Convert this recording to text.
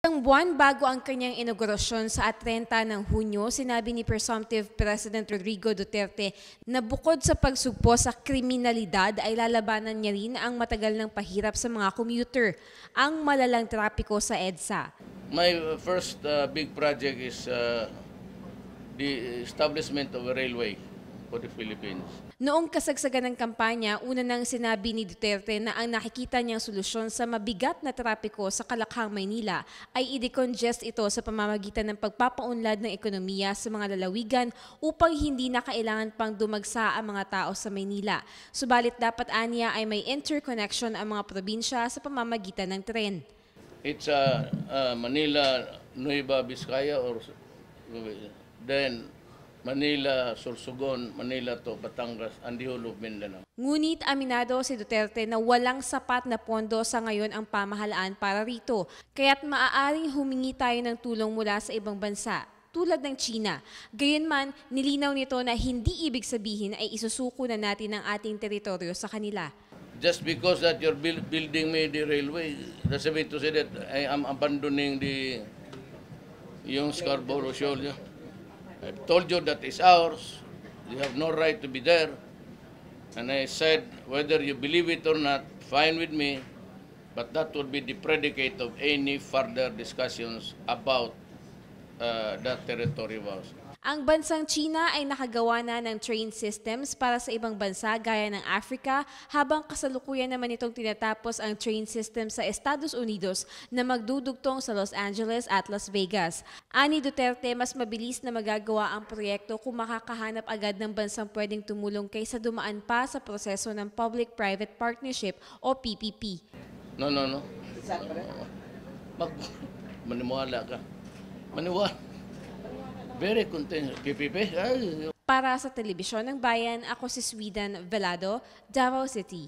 Isang buwan bago ang kanyang inaugurasyon sa 30 ng Hunyo, sinabi ni Presumptive President Rodrigo Duterte na bukod sa pagsugpo sa kriminalidad ay lalabanan niya rin ang matagal ng pahirap sa mga commuter, ang malalang trapiko sa EDSA. My first big project is the establishment of a railway for the Philippines. Noong kasagsagan ng kampanya, una nang sinabi ni Duterte na ang nakikita niyang solusyon sa mabigat na trapiko sa Kalakhang, Maynila ay i-decongest ito sa pamamagitan ng pagpapaunlad ng ekonomiya sa mga lalawigan upang hindi na kailangan pang dumagsa ang mga tao sa Maynila. Subalit dapat aniya ay may interconnection ang mga probinsya sa pamamagitan ng tren. It's Manila, Nueva Vizcaya, or then Manila, Sorsogon, Manila to Batangas, and the whole of Mindanao. Ngunit aminado si Duterte na walang sapat na pondo sa ngayon ang pamahalaan para rito, kaya't maaaring humingi tayo ng tulong mula sa ibang bansa, tulad ng China. Gayunman, nilinaw nito na hindi ibig sabihin ay isusuko na natin ang ating teritoryo sa kanila. Just because that you're building me the railway, that's a way to say that I am abandoning yung Scarborough Shoal. Yeah? I've told you that it's ours. You have no right to be there. And I said, whether you believe it or not, fine with me, but that would be the predicate of any further discussions about that territory of ours. Ang bansang China ay nakagawa na ng train systems para sa ibang bansa gaya ng Africa, habang kasalukuyan naman itong tinatapos ang train system sa Estados Unidos na magdudugtong sa Los Angeles at Las Vegas. Ani Duterte, mas mabilis na magagawa ang proyekto kung makakahanap agad ng bansang pwedeng tumulong kaysa dumaan pa sa proseso ng Public-Private Partnership o PPP. No. Maniwala ka. Maniwala. Very content. PPP. Para sa Telebisyon ng Bayan, ako si Sweden Velado, Davao City.